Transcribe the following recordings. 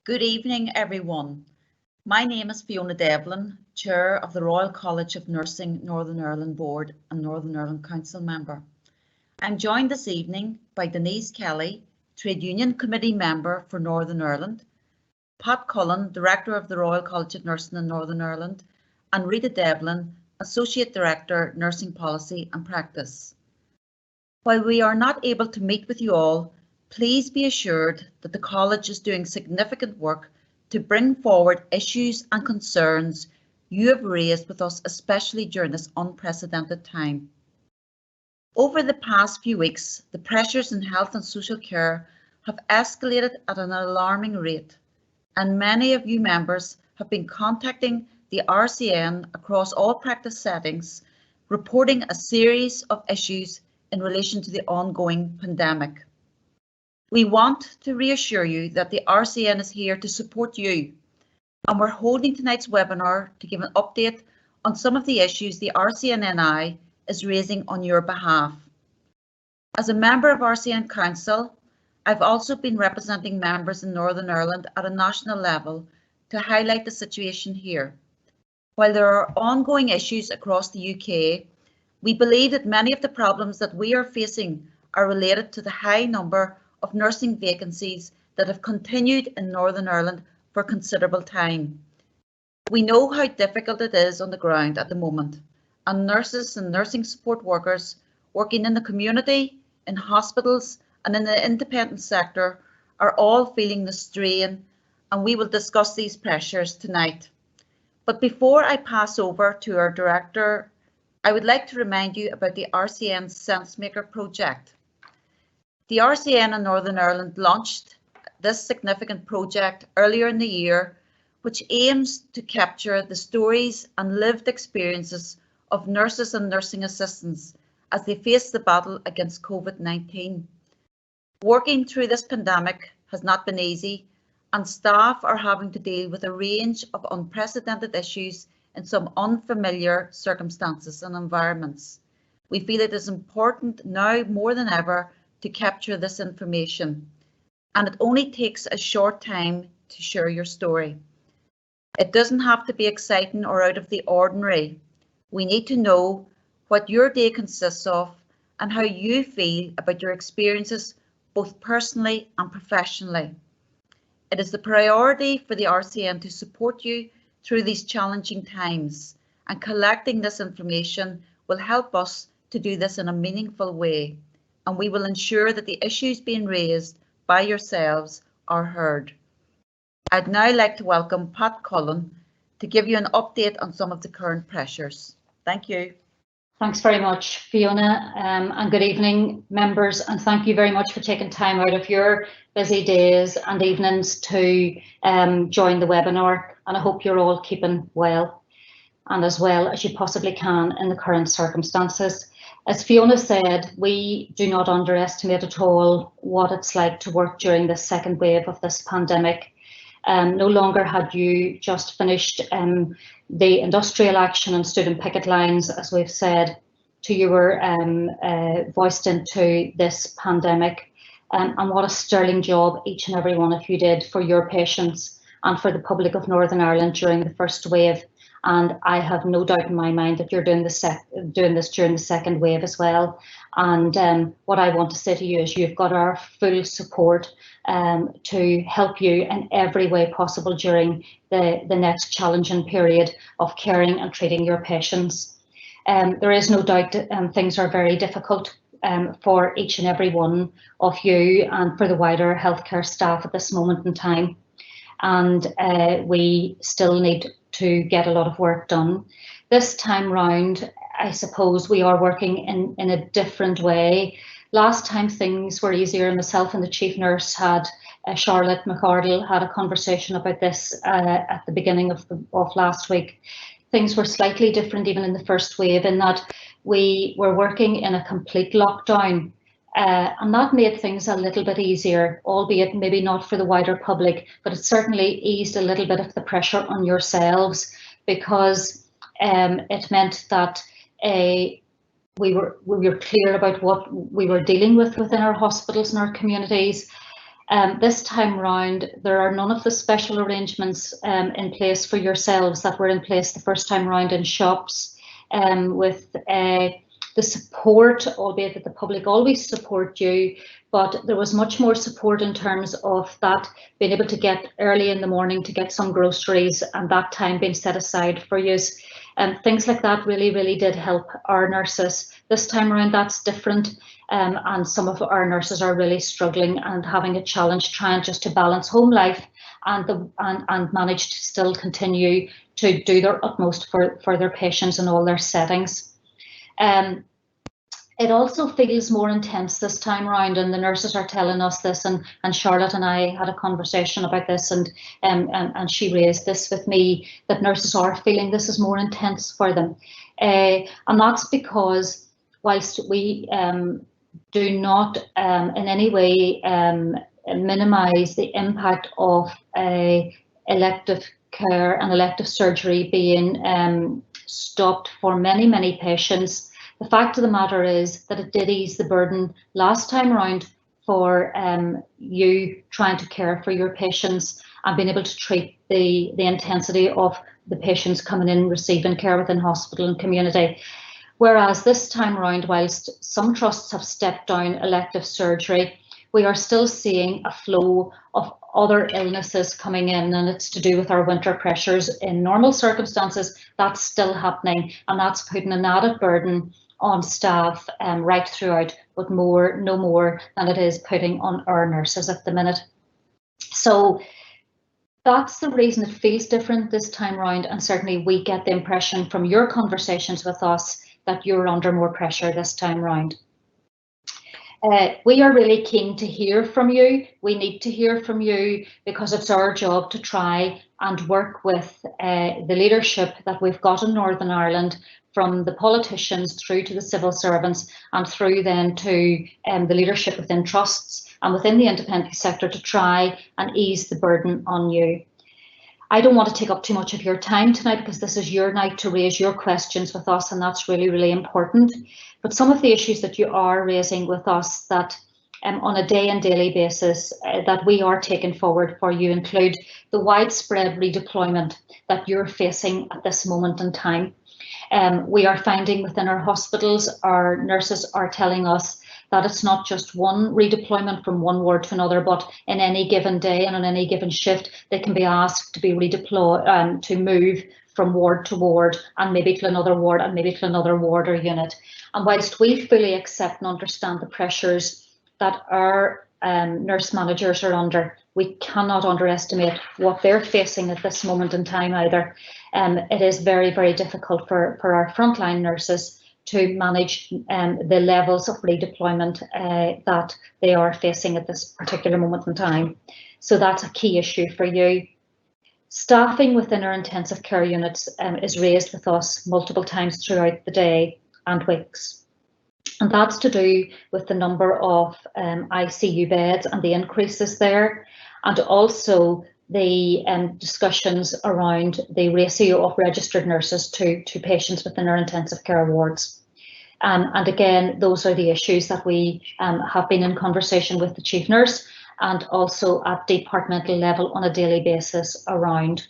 Good evening, everyone. My name is Fiona Devlin, Chair of the Royal College of Nursing Northern Ireland Board and Northern Ireland Council member. I'm joined this evening by Denise Kelly, Trade Union Committee Member for Northern Ireland, Pat Cullen, Director of the Royal College of Nursing in Northern Ireland, and Rita Devlin, Associate Director, Nursing Policy and Practice. While we are not able to meet with you all, please be assured that the College is doing significant work to bring forward issues and concerns you have raised with us, especially during this unprecedented time. Over the past few weeks, the pressures in health and social care have escalated at an alarming rate, and many of you members have been contacting the RCN across all practice settings, reporting a series of issues in relation to the ongoing pandemic. We want to reassure you that the RCN is here to support you, and we're holding tonight's webinar to give an update on some of the issues the RCN NI is raising on your behalf. As a member of RCN Council, I've also been representing members in Northern Ireland at a national level to highlight the situation here. While there are ongoing issues across the UK, we believe that many of the problems that we are facing are related to the high number of nursing vacancies that have continued in Northern Ireland for considerable time. We know how difficult it is on the ground at the moment, and nurses and nursing support workers working in the community, in hospitals and in the independent sector are all feeling the strain, and we will discuss these pressures tonight. But before I pass over to our Director, I would like to remind you about the RCN SenseMaker project. The RCN in Northern Ireland launched this significant project earlier in the year, which aims to capture the stories and lived experiences of nurses and nursing assistants as they face the battle against COVID-19. Working through this pandemic has not been easy, and staff are having to deal with a range of unprecedented issues in some unfamiliar circumstances and environments. We feel it is important now more than ever to capture this information, and it only takes a short time to share your story. It doesn't have to be exciting or out of the ordinary. We need to know what your day consists of and how you feel about your experiences, both personally and professionally. It is the priority for the RCN to support you through these challenging times, and collecting this information will help us to do this in a meaningful way, and we will ensure that the issues being raised by yourselves are heard. I'd now like to welcome Pat Cullen to give you an update on some of the current pressures. Thank you. Thanks very much, Fiona, and good evening, members, and thank you very much for taking time out of your busy days and evenings to join the webinar, and I hope you're all keeping well and as well as you possibly can in the current circumstances. As Fiona said, we do not underestimate at all what it's like to work during the second wave of this pandemic. No longer had you just finished the industrial action and stood in picket lines, as we've said, to you were voiced into this pandemic, and what a sterling job each and every one of you did for your patients and for the public of Northern Ireland during the first wave. And I have no doubt in my mind that you're doing this during the second wave as well. And what I want to say to you is you've got our full support to help you in every way possible during the next challenging period of caring and treating your patients. There is no doubt that things are very difficult for each and every one of you and for the wider healthcare staff at this moment in time. And we still need to get a lot of work done. This time round, I suppose we are working in a different way. Last time things were easier. Myself and the chief nurse had, Charlotte McArdle, had a conversation about this at the beginning of last week. Things were slightly different even in the first wave in that we were working in a complete lockdown. And that made things a little bit easier, albeit maybe not for the wider public, but it certainly eased a little bit of the pressure on yourselves, because it meant that we were clear about what we were dealing with within our hospitals and our communities. This time round, there are none of the special arrangements in place for yourselves that were in place the first time round in shops, with the support, albeit that the public always support you, but there was much more support in terms of that being able to get early in the morning to get some groceries and that time being set aside for use. Things like that really did help our nurses. This time around, that's different, and some of our nurses are really struggling and having a challenge trying just to balance home life and manage to still continue to do their utmost for their patients in all their settings. It also feels more intense this time around, and the nurses are telling us this, and Charlotte and I had a conversation about this, and she raised this with me, that nurses are feeling this is more intense for them. And that's because whilst we do not in any way minimise the impact of elective care and elective surgery being stopped for many patients, the fact of the matter is that it did ease the burden last time around for you trying to care for your patients and being able to treat the intensity of the patients coming in receiving care within hospital and community. Whereas this time around, whilst some trusts have stepped down elective surgery, we are still seeing a flow of other illnesses coming in, and it's to do with our winter pressures. In normal circumstances, that's still happening, and that's putting an added burden on staff right throughout, but no more than it is putting on our nurses at the minute. So that's the reason it feels different this time around, and certainly we get the impression from your conversations with us that you're under more pressure this time around. We are really keen to hear from you. We need to hear from you because it's our job to try and work with the leadership that we've got in Northern Ireland, from the politicians through to the civil servants and through then to the leadership within trusts and within the independent sector, to try and ease the burden on you. I don't want to take up too much of your time tonight because this is your night to raise your questions with us, and that's really important. But some of the issues that you are raising with us that on a day and daily basis that we are taking forward for you include the widespread redeployment that you're facing at this moment in time. We are finding within our hospitals, our nurses are telling us that it's not just one redeployment from one ward to another, but in any given day and on any given shift, they can be asked to be redeployed, to move from ward to ward and maybe to another ward and maybe to another ward or unit. And whilst we fully accept and understand the pressures that our nurse managers are under, we cannot underestimate what they're facing at this moment in time either. It is very difficult for our frontline nurses to manage the levels of redeployment that they are facing at this particular moment in time. So that's a key issue for you. Staffing within our intensive care units is raised with us multiple times throughout the day and weeks. And that's to do with the number of ICU beds and the increases there, and also the discussions around the ratio of registered nurses to patients within our intensive care wards. And again, those are the issues that we have been in conversation with the chief nurse and also at departmental level on a daily basis around.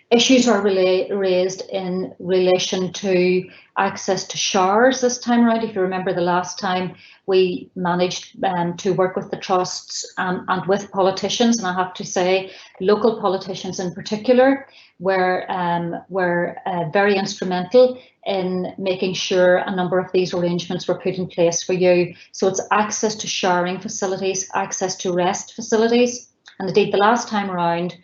Issues are raised in relation to access to showers this time around. If you remember the last time, we managed to work with the trusts and with politicians, and I have to say local politicians in particular were very instrumental in making sure a number of these arrangements were put in place for you. So it's access to showering facilities, access to rest facilities, and indeed the last time around,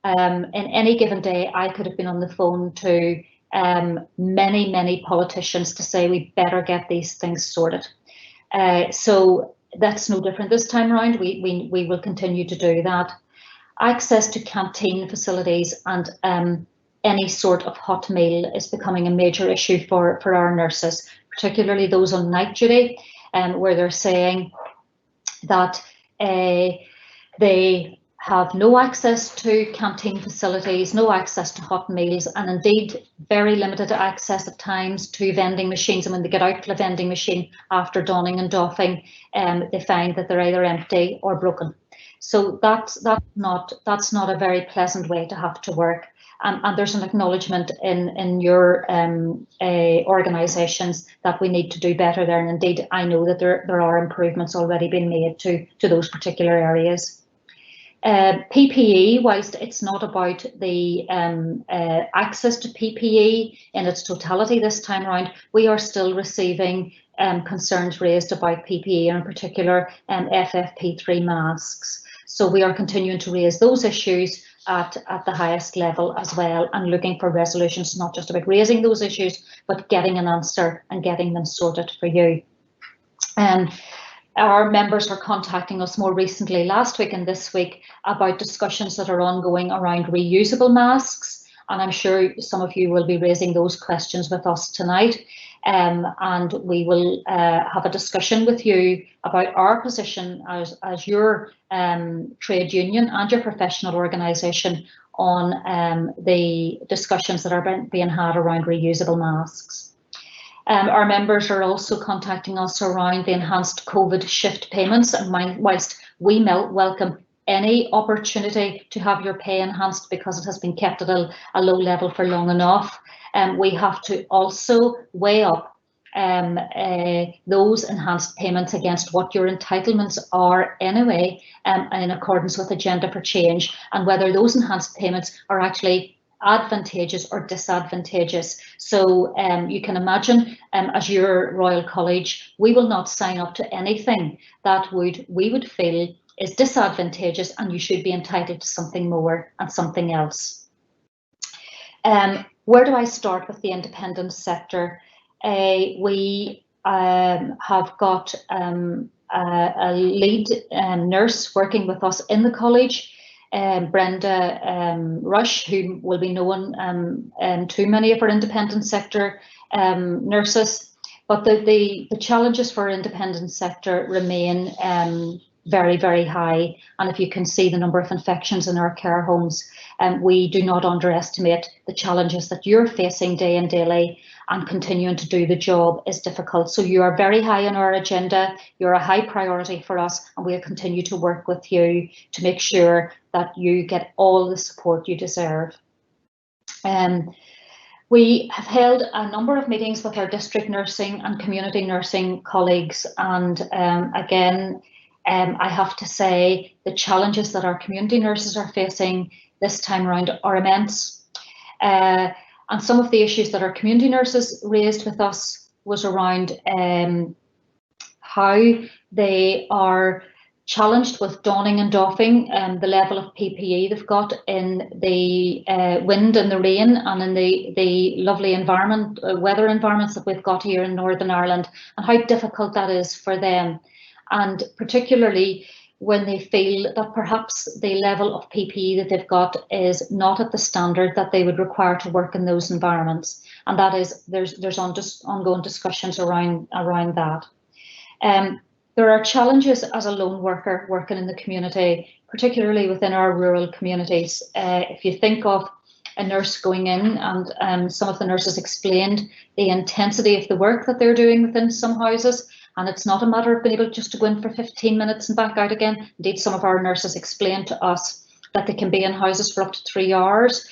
in any given day, I could have been on the phone to many politicians to say we better get these things sorted. So that's no different this time around. We will continue to do that. Access to canteen facilities and any sort of hot meal is becoming a major issue for our nurses, particularly those on night duty, where they're saying that they have no access to canteen facilities, no access to hot meals, and indeed very limited access at times to vending machines. And when they get out to the vending machine after donning and doffing, they find that they're either empty or broken. So that's not a very pleasant way to have to work. And there's an acknowledgement in your organisations that we need to do better there. And indeed, I know that there are improvements already being made to those particular areas. PPE, whilst it's not about the access to PPE in its totality this time around, we are still receiving concerns raised about PPE, and in particular FFP3 masks. So we are continuing to raise those issues at the highest level as well, and looking for resolutions, not just about raising those issues, but getting an answer and getting them sorted for you. Our members are contacting us more recently, last week and this week, about discussions that are ongoing around reusable masks, and I'm sure some of you will be raising those questions with us tonight. And we will have a discussion with you about our position as your trade union and your professional organisation on the discussions that are being had around reusable masks. Our members are also contacting us around the enhanced COVID shift payments, and whilst we welcome any opportunity to have your pay enhanced because it has been kept at a low level for long enough, we have to also weigh up those enhanced payments against what your entitlements are anyway, in accordance with Agenda for Change, and whether those enhanced payments are actually advantageous or disadvantageous. So you can imagine, as your Royal College, we will not sign up to anything that we would feel is disadvantageous and you should be entitled to something more and something else. Where do I start with the independent sector? We have got a lead nurse working with us in the college, Brenda Rush, who will be known to many of our independent sector nurses. But the challenges for our independent sector remain very, very high. And if you can see the number of infections in our care homes, we do not underestimate the challenges that you're facing day in, daily, and continuing to do the job is difficult. So you are very high on our agenda. You're a high priority for us, and we'll continue to work with you to make sure that you get all the support you deserve. We have held a number of meetings with our district nursing and community nursing colleagues, and again, I have to say the challenges that our community nurses are facing this time around are immense. And some of the issues that our community nurses raised with us was around how they are challenged with donning and doffing the level of PPE they've got in the wind and the rain and in the lovely weather environments that we've got here in Northern Ireland, and how difficult that is for them. And particularly when they feel that perhaps the level of PPE that they've got is not at the standard that they would require to work in those environments. And that is, there's ongoing discussions around that. There are challenges as a lone worker working in the community, particularly within our rural communities. If you think of a nurse going in, and some of the nurses explained the intensity of the work that they're doing within some houses, and it's not a matter of being able just to go in for 15 minutes and back out again. Indeed, some of our nurses explained to us that they can be in houses for up to 3 hours,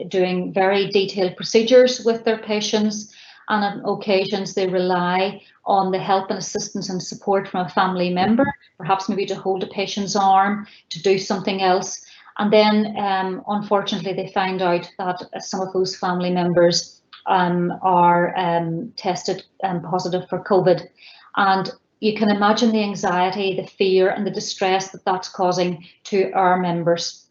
doing very detailed procedures with their patients, and on occasions they rely on the help and assistance and support from a family member, perhaps maybe to hold a patient's arm, to do something else. And then, unfortunately, they find out that some of those family members are tested positive for COVID. And you can imagine the anxiety, the fear and the distress that that's causing to our members.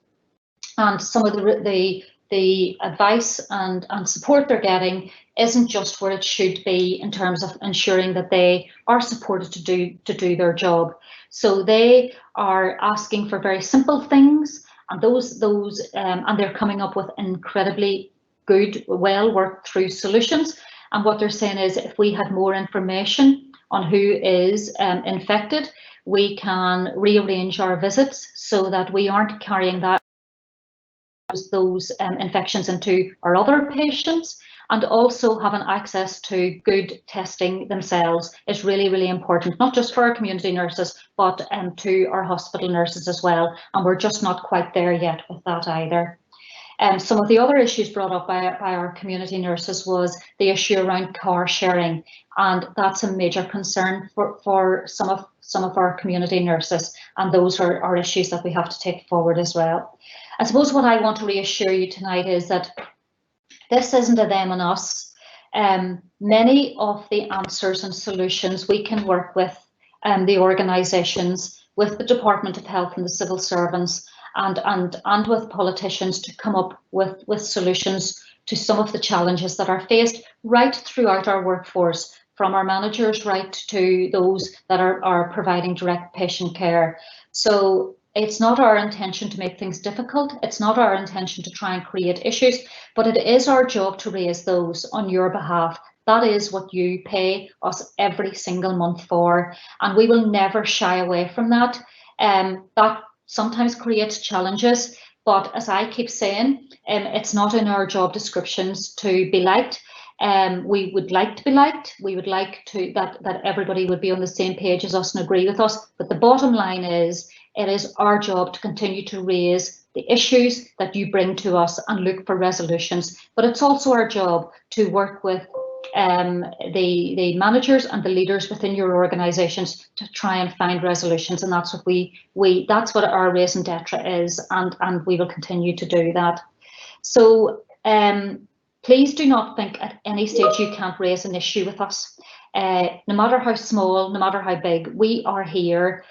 And some of the advice and support they're getting isn't just where it should be in terms of ensuring that they are supported to do their job. So they are asking for very simple things, and and they're coming up with incredibly good, well worked through solutions. And what they're saying is, if we had more information on who is infected, we can rearrange our visits so that we aren't carrying those infections into our other patients. and also having access to good testing themselves is really, really important, not just for our community nurses, but to our hospital nurses as well. And we're just not quite there yet with that either. Some of the other issues brought up by our community nurses was the issue around car sharing, and that's a major concern for some of our community nurses, and those are issues that we have to take forward as well. I suppose what I want to reassure you tonight is that this isn't a them and us. Many of the answers and solutions we can work with the organisations, with the Department of Health and the civil servants, and with politicians to come up with solutions to some of the challenges that are faced right throughout our workforce, from our managers right to those that are providing direct patient care. So it's not our intention to make things difficult. It's not our intention to try and create issues, but it is our job to raise those on your behalf. That is what you pay us every single month for, and we will never shy away from that. That sometimes creates challenges, but as I keep saying, it's not in our job descriptions to be liked. We would like to be liked. We would like to that everybody would be on the same page as us and agree with us. But the bottom line is, it is our job to continue to raise the issues that you bring to us and look for resolutions. But it's also our job to work with the managers and the leaders within your organisations to try and find resolutions, and that's what that's what our raison d'etre is, and we will continue to do that. So please do not think at any stage you can't raise an issue with us. No matter how small, no matter how big, we are here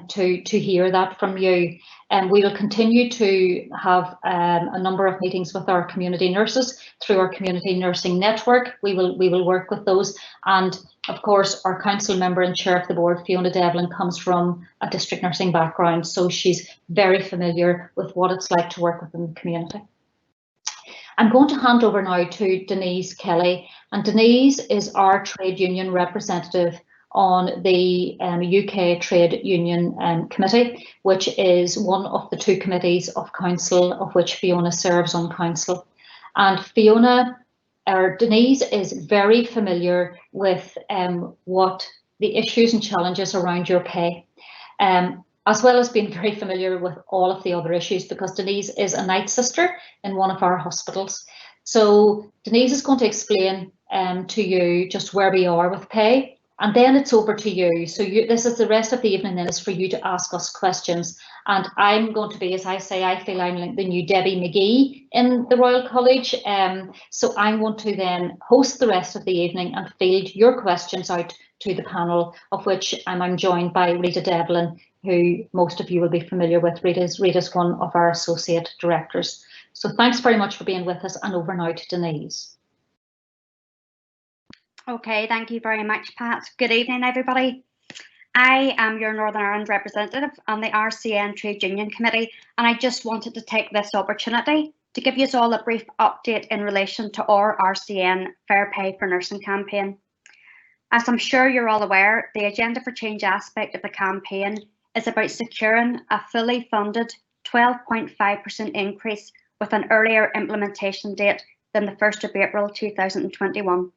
to hear that from you. And we will continue to have a number of meetings with our community nurses through our community nursing network. We will work with those. And of course, our council member and chair of the board, Fiona Devlin, comes from a district nursing background, so she's very familiar with what it's like to work within the community. I'm going to hand over now to Denise Kelly, and Denise is our trade union representative on the UK Trade Union Committee, which is one of the two committees of council of which Fiona serves on council. And Denise is very familiar with what the issues and challenges around your pay, as well as being very familiar with all of the other issues, because Denise is a night sister in one of our hospitals. So Denise is going to explain to you just where we are with pay, and then it's over to you. So this is the rest of the evening, then is for you to ask us questions. And I'm going to be, as I say, I feel I'm like the new Debbie McGee in the Royal College. So I'm going to then host the rest of the evening and field your questions out to the panel, of which I'm joined by Rita Devlin, who most of you will be familiar with. Rita's one of our associate directors. So thanks very much for being with us, and over now to Denise. Okay, thank you very much, Pat. Good evening, everybody. I am your Northern Ireland representative on the RCN Trade Union Committee, and I just wanted to take this opportunity to give you all a brief update in relation to our RCN Fair Pay for Nursing campaign. As I'm sure you're all aware, the Agenda for Change aspect of the campaign is about securing a fully funded 12.5% increase with an earlier implementation date than the 1st of April 2021.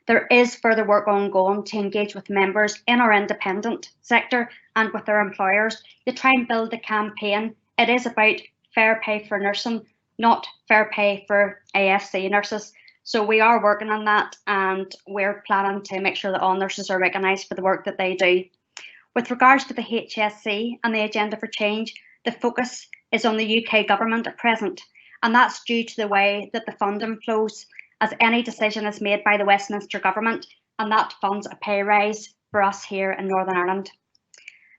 There is further work ongoing to engage with members in our independent sector and with their employers to try and build a campaign. It is about fair pay for nursing, not fair pay for AFC nurses. So we are working on that, and we're planning to make sure that all nurses are recognised for the work that they do. With regards to the HSC and the Agenda for Change, the focus is on the UK government at present, and that's due to the way that the funding flows, as any decision is made by the Westminster government, and that funds a pay rise for us here in Northern Ireland.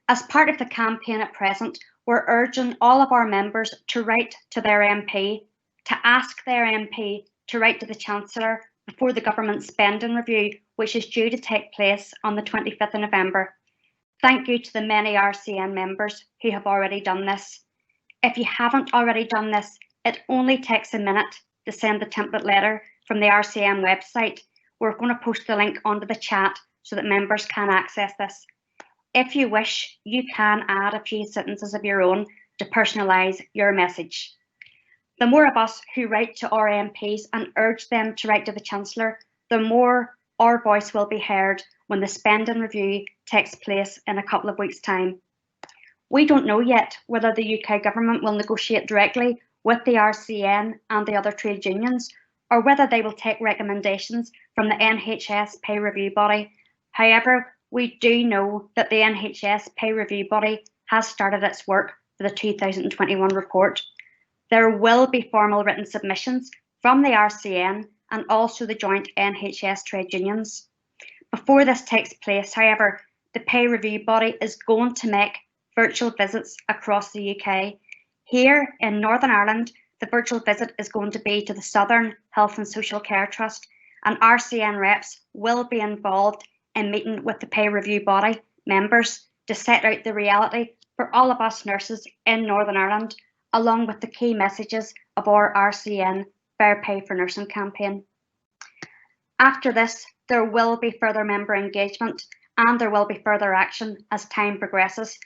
As part of the campaign at present, we're urging all of our members to write to their MP, to ask their MP to write to the Chancellor before the government spending review, which is due to take place on the 25th of November. Thank you to the many RCN members who have already done this. If you haven't already done this, it only takes a minute to send the template letter from the RCN website. We're going to post the link onto the chat so that members can access this. If you wish, you can add a few sentences of your own to personalise your message. The more of us who write to our MPs and urge them to write to the Chancellor, the more our voice will be heard when the spending review takes place in a couple of weeks' time. We don't know yet whether the UK government will negotiate directly with the RCN and the other trade unions, or whether they will take recommendations from the NHS pay review body. However, we do know that the NHS pay review body has started its work for the 2021 report. There will be formal written submissions from the RCN and also the joint NHS trade unions. Before this takes place, however, the pay review body is going to make virtual visits across the UK. Here in Northern Ireland, the virtual visit is going to be to the Southern Health and Social Care Trust, and RCN reps will be involved in meeting with the pay review body members to set out the reality for all of us nurses in Northern Ireland, along with the key messages of our RCN Fair Pay for Nursing campaign. After this, there will be further member engagement and there will be further action as time progresses.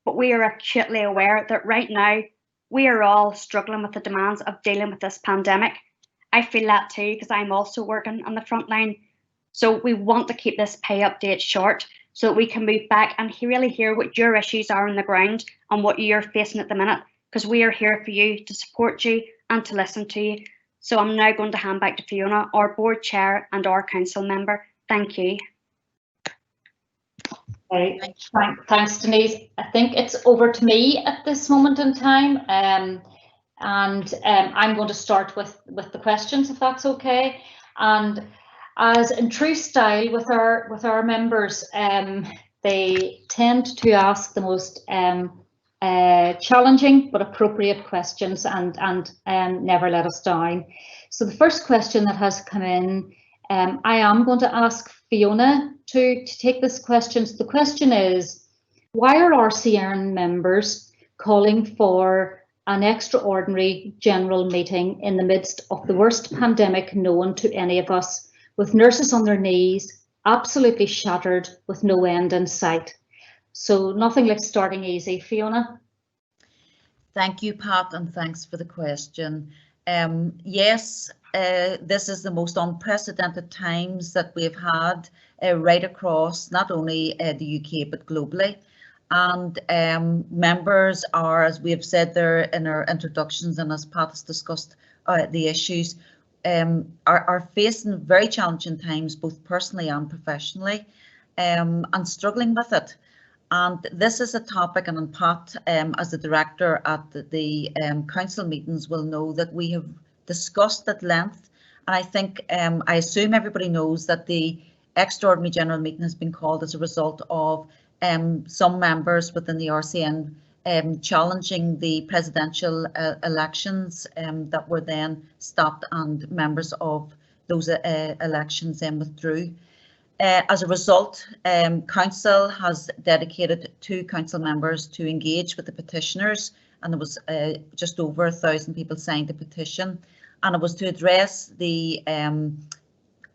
But we are acutely aware that right now we are all struggling with the demands of dealing with this pandemic. I feel that too because I'm also working on the front line. So we want to keep this pay update short so that we can move back and really hear what your issues are on the ground and what you're facing at the minute, because we are here for you, to support you and to listen to you. So I'm now going to hand back to Fiona, our board chair and our council member. Thank you. Thanks, Denise. I think it's over to me at this moment in time, and I'm going to start with the questions, if that's okay. And as in true style with our members, they tend to ask the most challenging but appropriate questions and never let us down. So the first question that has come in, I am going to ask Fiona to take this question. So the question is, why are RCN members calling for an extraordinary general meeting in the midst of the worst pandemic known to any of us, with nurses on their knees, absolutely shattered, with no end in sight? So nothing like starting easy. Fiona? Thank you, Pat, and thanks for the question. Yes, this is the most unprecedented times that we've had right across not only the UK but globally. And members are, as we have said there in our introductions and as Pat has discussed the issues, are facing very challenging times, both personally and professionally, and struggling with it. And this is a topic, and Pat, as the director at the council meetings, will know that we have discussed at length. And I think, I assume everybody knows that the extraordinary general meeting has been called as a result of some members within the RCN challenging the presidential elections that were then stopped, and members of those elections then withdrew. As a result, council has dedicated 2 council members to engage with the petitioners, and there was just over 1,000 people signed the petition, and it was to address the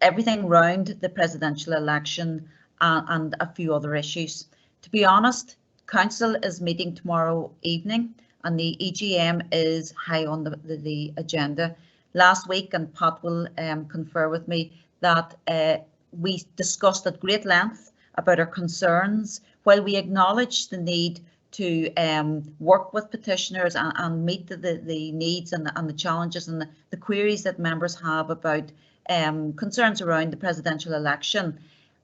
everything around the presidential election and a few other issues. To be honest, council is meeting tomorrow evening, and the EGM is high on the agenda. Last week, and Pat will confer with me, that we discussed at great length about our concerns, while we acknowledge the need to work with petitioners and meet the needs and the challenges and the queries that members have about concerns around the presidential election.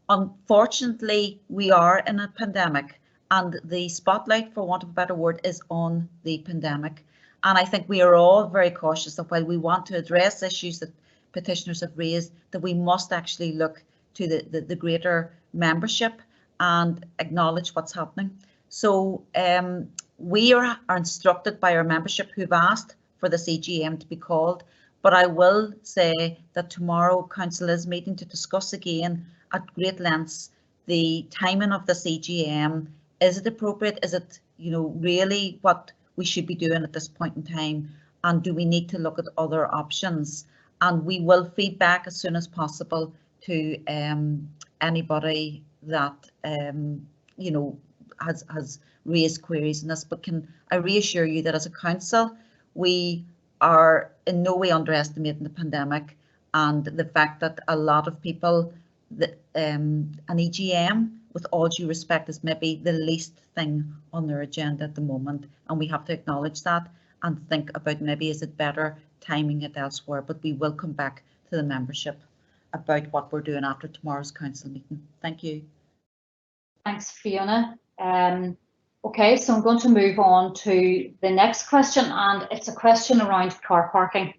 Unfortunately, we are in a pandemic, and the spotlight, for want of a better word, is on the pandemic. And I think we are all very cautious that while we want to address issues that petitioners have raised, that we must actually look to the greater membership and acknowledge what's happening. So we are instructed by our membership who've asked for this EGM to be called, but I will say that tomorrow council is meeting to discuss again at great lengths the timing of this EGM. Is it appropriate? Is it, really what we should be doing at this point in time? And do we need to look at other options? And we will feed back as soon as possible to anybody that has raised queries in this. But can I reassure you that as a council, we are in no way underestimating the pandemic and the fact that a lot of people, an EGM, with all due respect, is maybe the least thing on their agenda at the moment, and we have to acknowledge that and think about maybe is it better timing it elsewhere. But we will come back to the membership about what we're doing after tomorrow's council meeting. Thank you. Thanks, Fiona. Okay, so I'm going to move on to the next question, and it's a question around car parking.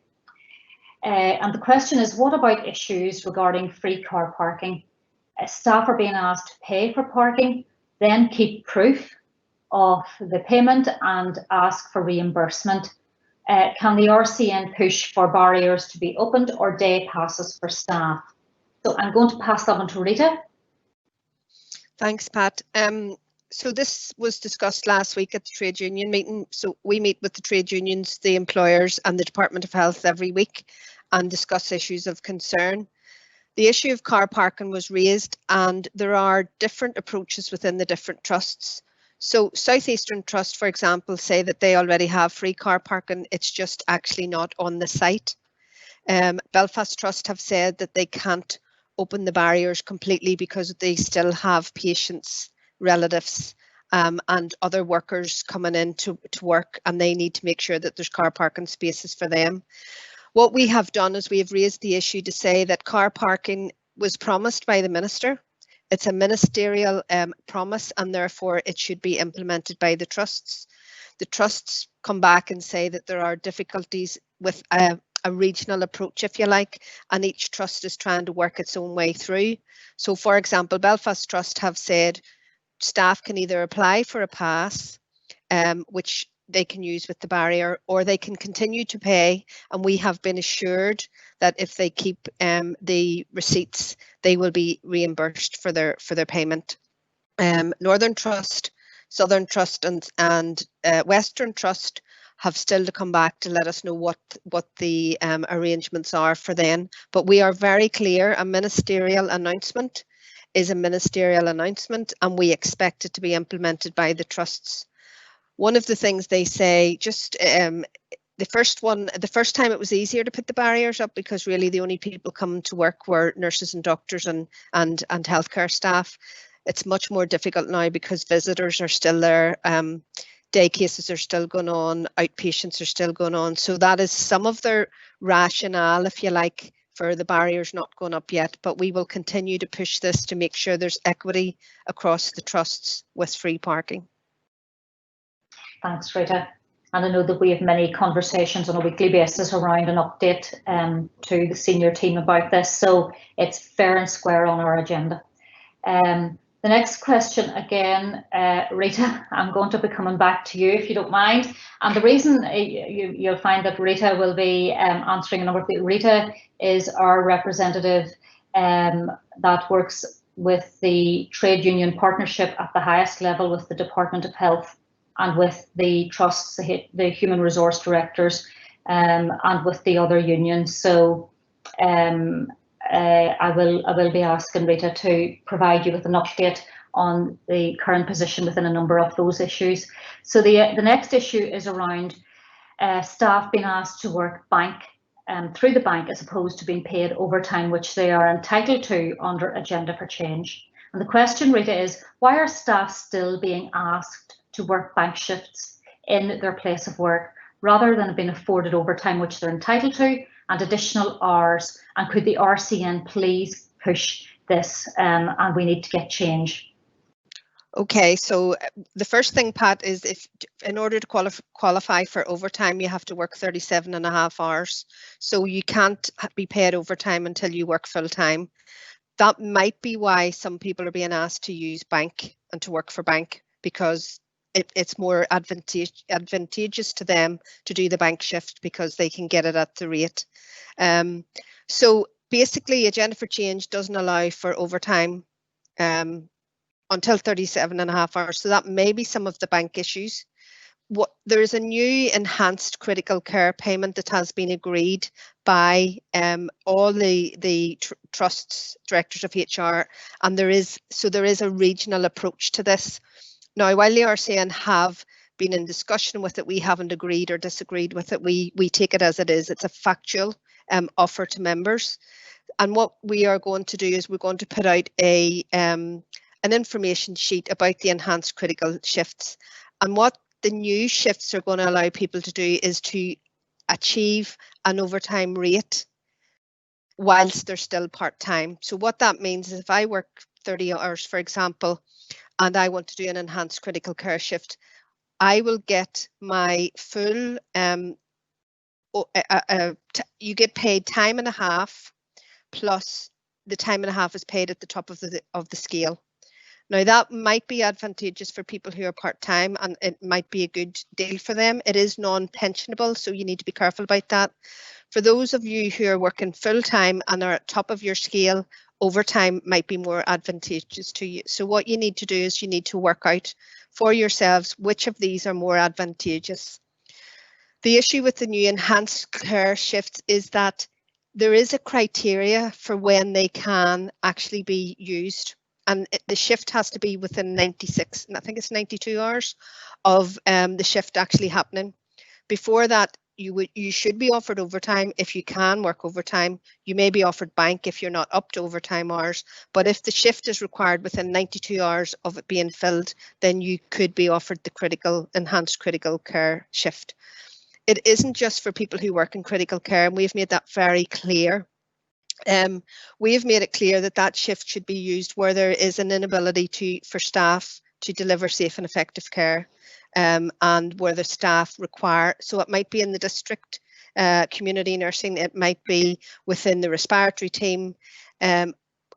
And the question is, what about issues regarding free car parking? Staff are being asked to pay for parking, then keep proof of the payment and ask for reimbursement. Can the RCN push for barriers to be opened or day passes for staff? So I'm going to pass that on to Rita. Thanks, Pat. So this was discussed last week at the trade union meeting. So we meet with the trade unions, the employers and the Department of Health every week and discuss issues of concern. The issue of car parking was raised, and there are different approaches within the different trusts. So South Eastern Trust, for example, say that they already have free car parking. It's just actually not on the site. Belfast Trust have said that they can't open the barriers completely because they still have patients, relatives and other workers coming in to work, and they need to make sure that there's car parking spaces for them. What we have done is we have raised the issue to say that car parking was promised by the Minister. It's a ministerial promise, and therefore it should be implemented by the trusts. The trusts come back and say that there are difficulties with a regional approach, if you like, and each trust is trying to work its own way through. So, for example, Belfast Trust have said staff can either apply for a pass, which they can use with the barrier, or they can continue to pay, and we have been assured that if they keep the receipts, they will be reimbursed for their payment. Northern Trust, Southern Trust and Western Trust have still to come back to let us know what the arrangements are for them, but we are very clear. A ministerial announcement is a ministerial announcement, and we expect it to be implemented by the trusts. One of the things they say, just the first time it was easier to put the barriers up because really the only people coming to work were nurses and doctors and healthcare staff. It's much more difficult now because visitors are still there, day cases are still going on, outpatients are still going on. So that is some of their rationale, if you like, for the barriers not going up yet. But we will continue to push this to make sure there's equity across the trusts with free parking. Thanks, Rita. And I know that we have many conversations on a weekly basis around an update to the senior team about this, so it's fair and square on our agenda. The next question again, Rita, I'm going to be coming back to you if you don't mind. And the reason you'll find that Rita will be answering a number of things. Rita is our representative that works with the trade union partnership at the highest level with the Department of Health and with the trusts, the human resource directors, and with the other unions. So I will be asking Rita to provide you with an update on the current position within a number of those issues. So the next issue is around staff being asked to work bank through the bank as opposed to being paid overtime, which they are entitled to under Agenda for Change. And the question, Rita, is why are staff still being asked to work bank shifts in their place of work rather than being afforded overtime, which they're entitled to, and additional hours? And could the RCN please push this, and we need to get change? Okay, so the first thing, Pat, is if in order to qualify for overtime, you have to work 37.5 hours. So you can't be paid overtime until you work full time. That might be why some people are being asked to use bank and to work for bank, because it's more advantageous to them to do the bank shift because they can get it at the rate. So basically, Agenda for Change doesn't allow for overtime until 37.5 hours. So that may be some of the bank issues. There is a new enhanced critical care payment that has been agreed by all the trusts, directors of HR, and there is a regional approach to this. Now, while the RCN have been in discussion with it. We haven't agreed or disagreed with it. We take it as it is. It's a factual offer to members. And what we are going to do is we're going to put out an information sheet about the enhanced critical shifts. And what the new shifts are going to allow people to do is to achieve an overtime rate whilst they're still part-time. So what that means is if I work 30 hours, for example, and I want to do an enhanced critical care shift, I will get my full, you get paid time and a half, plus the time and a half is paid at the top of the scale. Now that might be advantageous for people who are part-time, and it might be a good deal for them. It is non-pensionable, so you need to be careful about that. For those of you who are working full-time and are at top of your scale, overtime might be more advantageous to you. So what you need to do is you need to work out for yourselves which of these are more advantageous. The issue with the new enhanced care shifts is that there is a criteria for when they can actually be used, and the shift has to be within 96, and I think it's 92 hours of the shift actually happening. Before that, you should be offered overtime if you can work overtime. You may be offered bank if you're not up to overtime hours, but if the shift is required within 92 hours of it being filled, then you could be offered the enhanced critical care shift. It isn't just for people who work in critical care, and we've made that very clear. We have made it clear that that shift should be used where there is an inability for staff to deliver safe and effective care, and where the staff require, so it might be in the district community nursing, it might be within the respiratory team.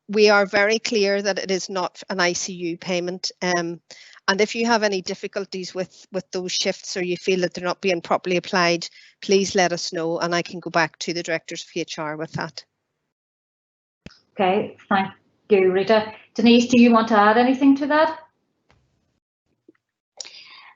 We are very clear that it is not an ICU payment, and if you have any difficulties with those shifts, or you feel that they're not being properly applied, please let us know, and I can go back to the directors of HR with that. Okay, thank you, Rita. Denise, do you want to add anything to that?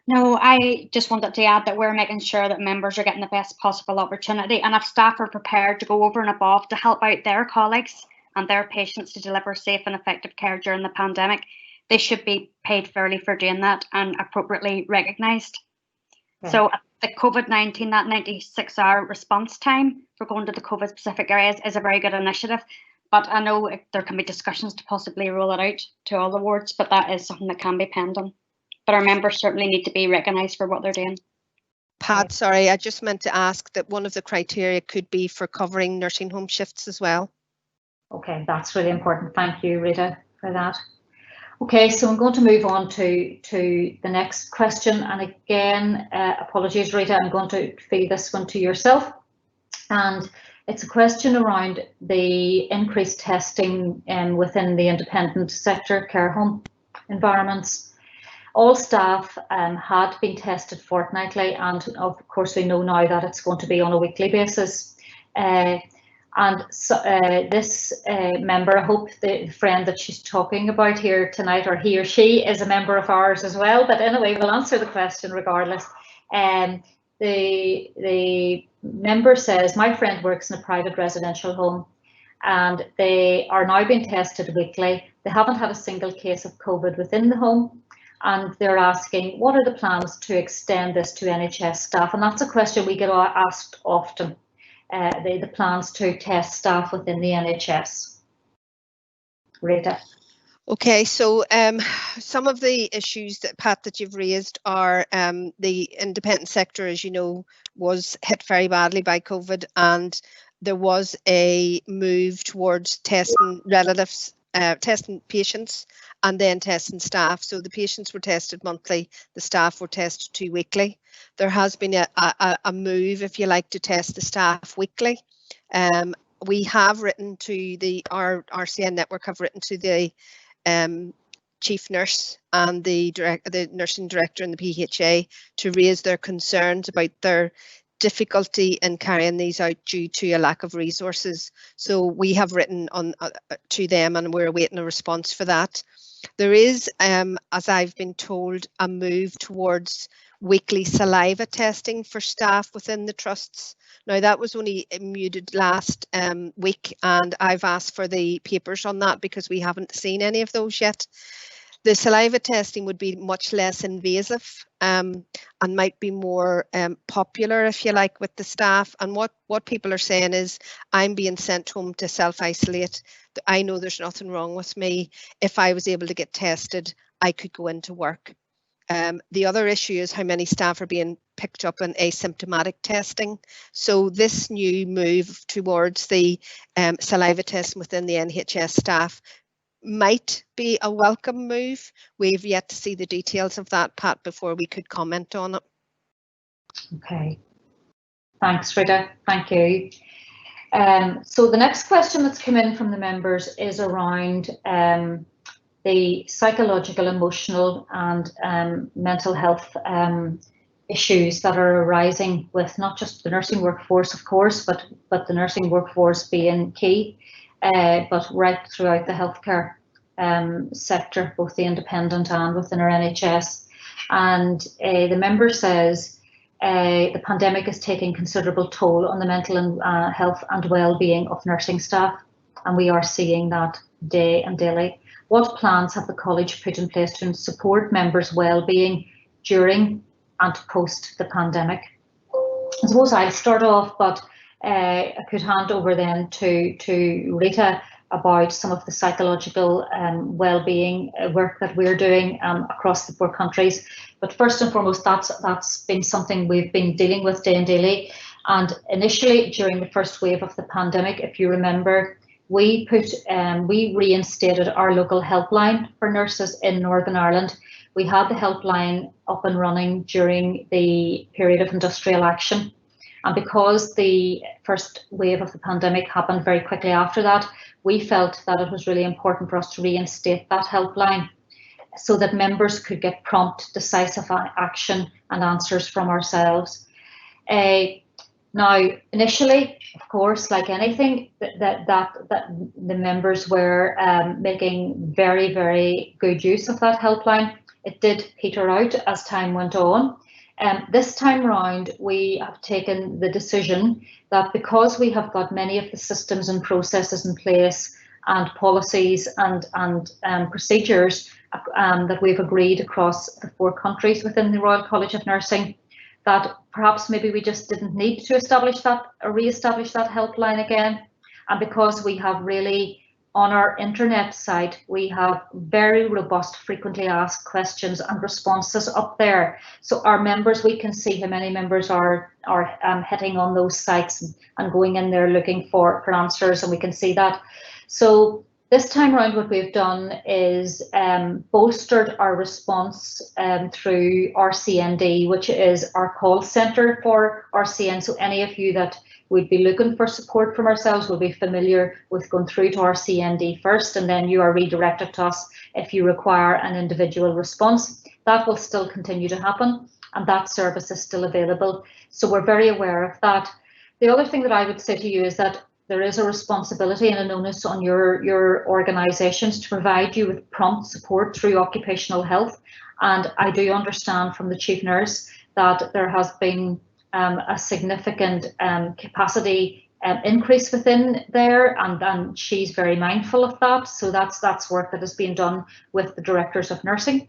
No, I just wanted to add that we're making sure that members are getting the best possible opportunity, and if staff are prepared to go over and above to help out their colleagues and their patients to deliver safe and effective care during the pandemic, they should be paid fairly for doing that and appropriately recognised. Okay. So the COVID-19, that 96-hour response time for going to the COVID-specific areas is a very good initiative. But I know there can be discussions to possibly roll it out to all the wards, but that is something that can be pending. But our members certainly need to be recognised for what they're doing. Pat, sorry, I just meant to ask that one of the criteria could be for covering nursing home shifts as well. Okay, that's really important. Thank you, Rita, for that. Okay, so I'm going to move on to the next question. And again, apologies, Rita, I'm going to feed this one to yourself. And it's a question around the increased testing within the independent sector care home environments. All staff had been tested fortnightly, and of course we know now that it's going to be on a weekly basis. And so, this member, I hope the friend that she's talking about here tonight, or he or she, is a member of ours as well. But anyway, we'll answer the question regardless. The member says, my friend works in a private residential home and they are now being tested weekly. They haven't had a single case of COVID within the home, and they're asking, what are the plans to extend this to NHS staff? And that's a question we get asked often, the plans to test staff within the NHS. Rita. Okay, so some of the issues that, Pat, that you've raised are the independent sector, as you know, was hit very badly by COVID, and there was a move towards testing relatives, testing patients, and then testing staff. So the patients were tested monthly, the staff were tested 2 weekly. There has been a move, if you like, to test the staff weekly. We have written to our RCN network, have written to the chief nurse and the nursing director and the PHA to raise their concerns about their difficulty in carrying these out due to a lack of resources. So we have written on to them, and we're awaiting a response for that. There is, as I've been told, a move towards weekly saliva testing for staff within the trusts. Now that was only mooted last week, and I've asked for the papers on that because we haven't seen any of those yet. The saliva testing would be much less invasive and might be more popular, if you like, with the staff. And what people are saying is, I'm being sent home to self-isolate. I know there's nothing wrong with me. If I was able to get tested, I could go into work. The other issue is how many staff are being picked up in asymptomatic testing. So this new move towards the saliva testing within the NHS staff might be a welcome move. We've yet to see the details of that, Pat, before we could comment on it. Okay. Thanks, Rita. Thank you. So the next question that's come in from the members is around the psychological, emotional and mental health issues that are arising with not just the nursing workforce, of course, but the nursing workforce being key, but right throughout the healthcare sector, both the independent and within our NHS. And the member says the pandemic is taking considerable toll on the mental and health and well-being of nursing staff, and we are seeing that day and daily. What plans have the college put in place to support members' well-being during and post the pandemic? I suppose I'll start off, but I could hand over then to Rita about some of the psychological well-being work that we're doing across the 4 countries. But first and foremost, that's been something we've been dealing with day and daily. And initially, during the first wave of the pandemic, if you remember, we reinstated our local helpline for nurses in Northern Ireland. We had the helpline up and running during the period of industrial action. And because the first wave of the pandemic happened very quickly after that, we felt that it was really important for us to reinstate that helpline so that members could get prompt, decisive action and answers from ourselves. Now, initially, of course, like anything, that the members were making very, very good use of that helpline. It did peter out as time went on. This time round, we have taken the decision that because we have got many of the systems and processes in place and policies and procedures that we've agreed across the 4 countries within the Royal College of Nursing, that perhaps maybe we just didn't need to establish that or re-establish that helpline again. And because we have really, on our internet site, we have very robust frequently asked questions and responses up there. So our members, we can see how many members are hitting on those sites and going in there looking for answers, and we can see that. So this time around, what we've done is bolstered our response through RCN, which is our call centre for RCN. So any of you that would be looking for support from ourselves will be familiar with going through to RCN first, and then you are redirected to us if you require an individual response. That will still continue to happen, and that service is still available. So we're very aware of that. The other thing that I would say to you is that there is a responsibility and an onus on your organisations to provide you with prompt support through occupational health. And I do understand from the chief nurse that there has been a significant capacity increase within there, and she's very mindful of that. So that's work that is being done with the directors of nursing.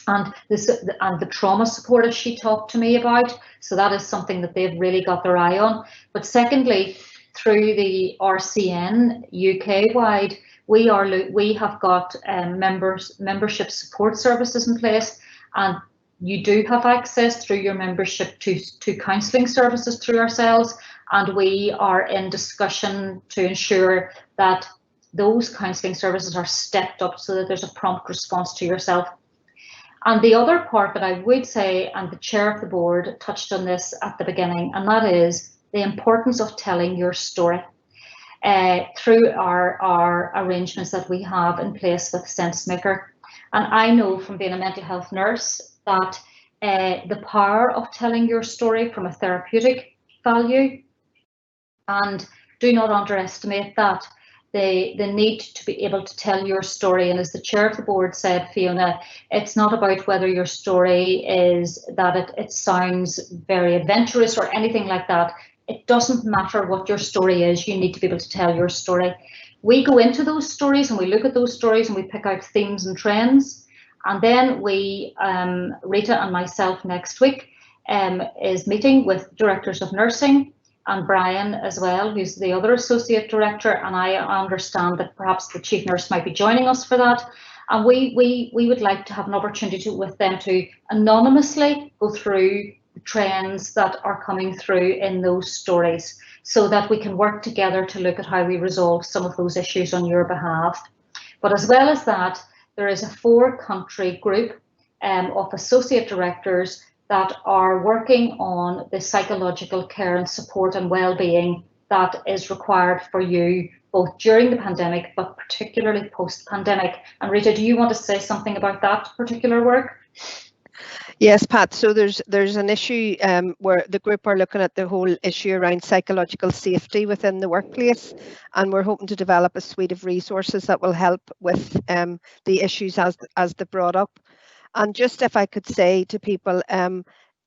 And the trauma support, as she talked to me about. So that is something that they've really got their eye on. But secondly, through the RCN UK-wide, we have got membership support services in place, and you do have access through your membership to counselling services through ourselves, and we are in discussion to ensure that those counselling services are stepped up so that there's a prompt response to yourself. And the other part that I would say, and the chair of the board touched on this at the beginning, and that is the importance of telling your story through our arrangements that we have in place with SenseMaker. And I know from being a mental health nurse that the power of telling your story from a therapeutic value, and do not underestimate that, the need to be able to tell your story. And as the chair of the board said, Fiona, it's not about whether your story is that it sounds very adventurous or anything like that. It doesn't matter what your story is, you need to be able to tell your story. We go into those stories and we look at those stories and we pick out themes and trends. And then we, Rita and myself next week, is meeting with directors of nursing and Brian as well, who's the other associate director. And I understand that perhaps the chief nurse might be joining us for that. And we would like to have an opportunity with them to anonymously go through the trends that are coming through in those stories, so that we can work together to look at how we resolve some of those issues on your behalf. But as well as that, there is a 4-country group of associate directors that are working on the psychological care and support and well-being that is required for you both during the pandemic, but particularly post-pandemic. And Rita, do you want to say something about that particular work? Yes, Pat. So there's an issue where the group are looking at the whole issue around psychological safety within the workplace, and we're hoping to develop a suite of resources that will help with the issues as they're brought up. And just if I could say to people,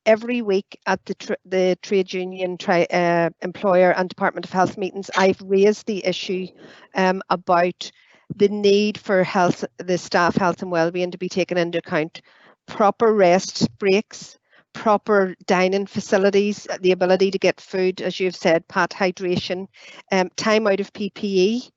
every week at the trade union, employer and Department of Health meetings, I've raised the issue about the need for the staff health and wellbeing to be taken into account. Proper rest breaks, proper dining facilities, the ability to get food, as you've said, Pat, hydration, time out of PPE,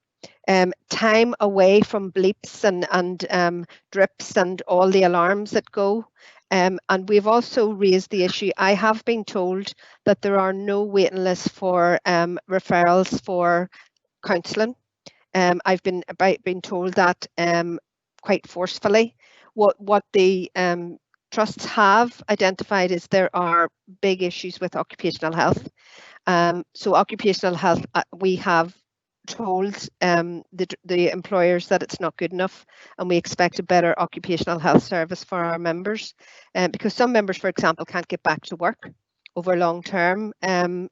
time away from bleeps and drips and all the alarms that go. And we've also raised the issue, I have been told that there are no waiting lists for referrals for counselling. I've been told that quite forcefully. What the trusts have identified is there are big issues with occupational health. So occupational health, we have told the employers that it's not good enough, and we expect a better occupational health service for our members, because some members, for example, can't get back to work over long-term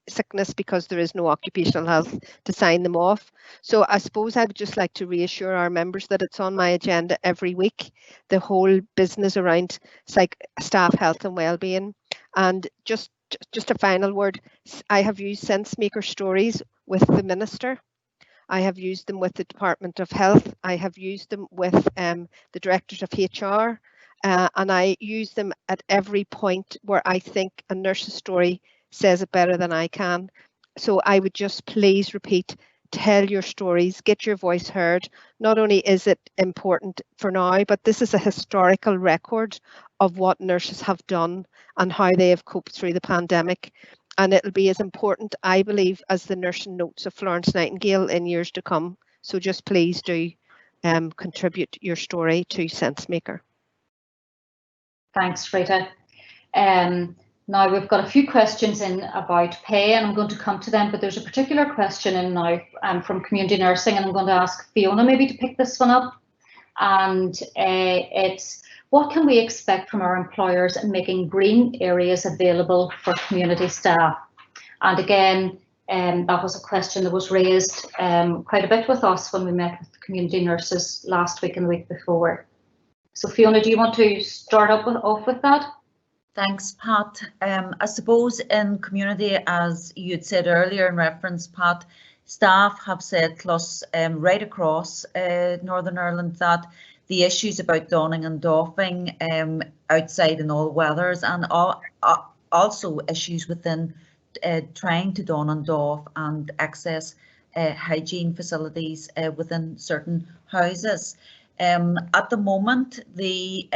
sickness because there is no occupational health to sign them off. So I suppose I would just like to reassure our members that it's on my agenda every week, the whole business around staff health and wellbeing. And just a final word, I have used SenseMaker stories with the Minister. I have used them with the Department of Health. I have used them with the directors of HR. And I use them at every point where I think a nurse's story says it better than I can. So I would just please repeat, tell your stories, get your voice heard. Not only is it important for now, but this is a historical record of what nurses have done and how they have coped through the pandemic. And it'll be as important, I believe, as the nursing notes of Florence Nightingale in years to come. So just please do contribute your story to SenseMaker. Thanks, Rita. Now we've got a few questions in about pay, and I'm going to come to them, but there's a particular question in now from community nursing, and I'm going to ask Fiona maybe to pick this one up. And it's, what can we expect from our employers in making green areas available for community staff? And again, that was a question that was raised quite a bit with us when we met with community nurses last week and the week before. So Fiona, do you want to start off with that? Thanks, Pat. I suppose in community, as you'd said earlier in reference, Pat, staff have said to us right across Northern Ireland that the issues about donning and doffing outside in all weathers, and also issues within trying to don and doff and access hygiene facilities within certain houses. At the moment, the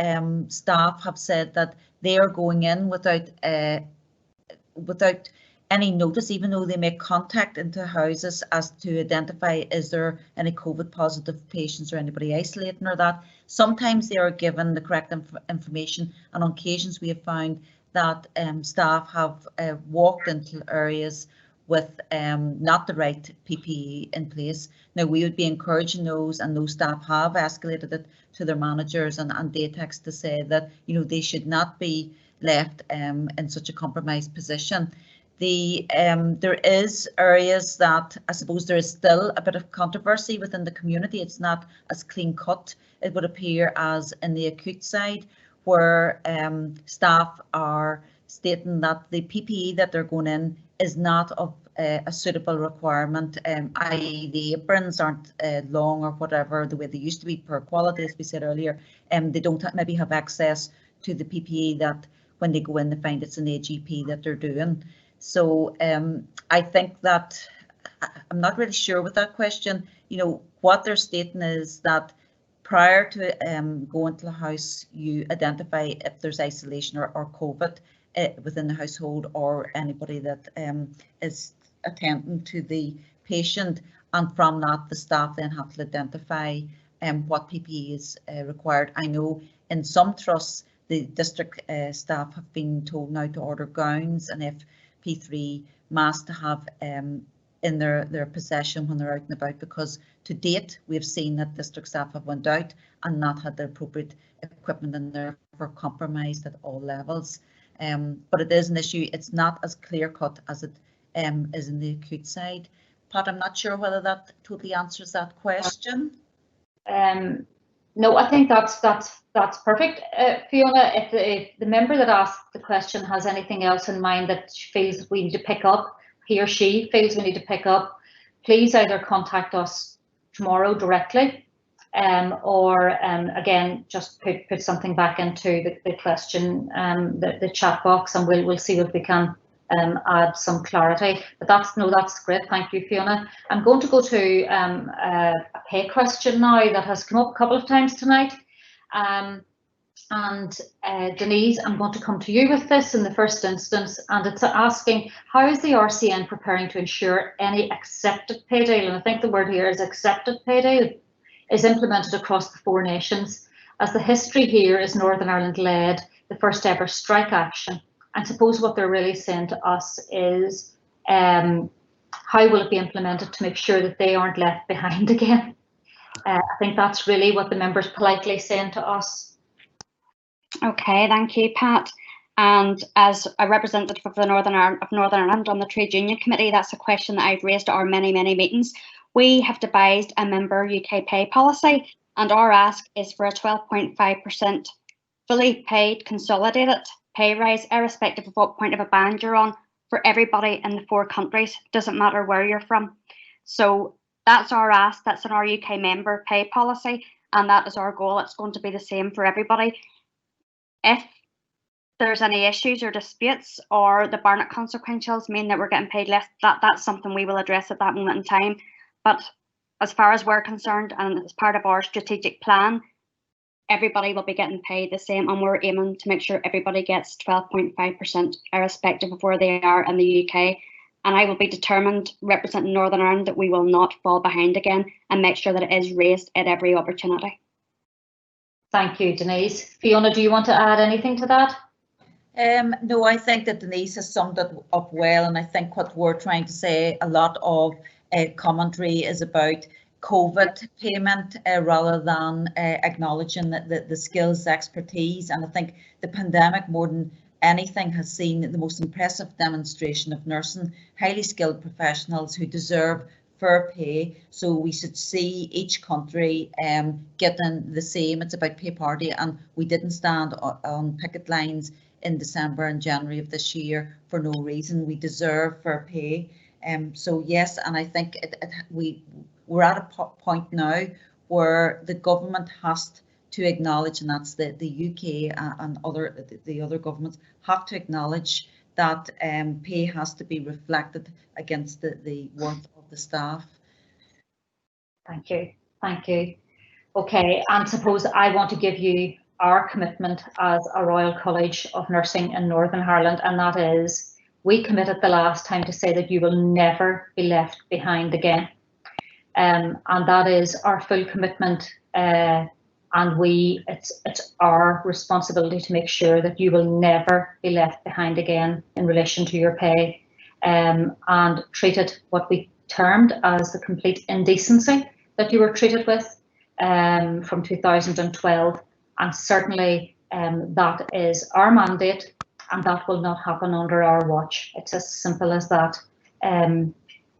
staff have said that they are going in without any notice, even though they make contact into houses as to identify is there any COVID positive patients or anybody isolating or that. Sometimes they are given the correct information, and on occasions we have found that staff have walked into areas with not the right PPE in place. Now we would be encouraging those, and those staff have escalated it to their managers and DATEX to say that, you know, they should not be left in such a compromised position. There is areas that I suppose there is still a bit of controversy within the community. It's not as clean cut, it would appear, as in the acute side, where staff are stating that the PPE that they're going in is not of a suitable requirement, i.e. the aprons aren't long or whatever the way they used to be per quality, as we said earlier, they don't maybe have access to the PPE that when they go in they find it's an AGP that they're doing. So I think that I'm not really sure with that question. You know, what they're stating is that prior to going to the house, you identify if there's isolation or COVID within the household or anybody that is attending to the patient, and from that the staff then have to identify what PPE is required. I know in some trusts the district staff have been told now to order gowns and FP3 masks to have in their possession when they're out and about, because to date we've seen that district staff have went out and not had the appropriate equipment and therefore compromised at all levels. But it is an issue. It's not as clear cut as it is in the acute side. Pat, I'm not sure whether that totally answers that question. No, I think that's perfect. Fiona, if the member that asked the question has anything else in mind that she feels we need to pick up, he or she feels we need to pick up, please either contact us tomorrow directly, or again just put something back into the question, the chat box, and we'll see if we can add some clarity. But that's great. Thank you, Fiona. I'm going to go to a pay question now that has come up a couple of times tonight. Denise, I'm going to come to you with this in the first instance, and it's asking, how is the RCN preparing to ensure any accepted pay deal, and I think the word here is accepted pay deal, is implemented across the 4 nations, as the history here is Northern Ireland led the first ever strike action. And suppose what they're really saying to us is, how will it be implemented to make sure that they aren't left behind again? I think that's really what the member's politely saying to us. Okay, thank you, Pat. And as a representative of Northern Ireland on the Trade Union Committee, that's a question that I've raised at our many meetings. We have devised a member UK pay policy, and our ask is for a 12.5% fully paid consolidated pay rise, irrespective of what point of a band you're on, for everybody in the 4 countries. Doesn't matter where you're from. So that's our ask. That's in our UK member pay policy, and that is our goal. It's going to be the same for everybody. If there's any issues or disputes, or the Barnett consequentials mean that we're getting paid less, that's something we will address at that moment in time. But as far as we're concerned, and as part of our strategic plan, everybody will be getting paid the same, and we're aiming to make sure everybody gets 12.5%, irrespective of where they are in the UK. And I will be determined, representing Northern Ireland, that we will not fall behind again and make sure that it is raised at every opportunity. Thank you, Denise. Fiona, do you want to add anything to that? No, I think that Denise has summed it up well, and I think what we're trying to say, a lot of commentary is about COVID payment rather than acknowledging the skills, expertise, and I think the pandemic more than anything has seen the most impressive demonstration of nursing, highly skilled professionals who deserve fair pay. So we should see each country getting the same. It's about pay parity, and we didn't stand on picket lines in December and January of this year for no reason. We deserve fair pay. So yes, and I think we're at a point now where the government has to acknowledge, and that's the UK and the other governments have to acknowledge that pay has to be reflected against the worth of the staff. Thank you. Thank you. Okay, and suppose I want to give you our commitment as a Royal College of Nursing in Northern Ireland, and that is, we committed the last time to say that you will never be left behind again. And that is our full commitment, and it's our responsibility to make sure that you will never be left behind again in relation to your pay, and treated what we termed as the complete indecency that you were treated with from 2012, and certainly that is our mandate, and that will not happen under our watch. It's as simple as that. And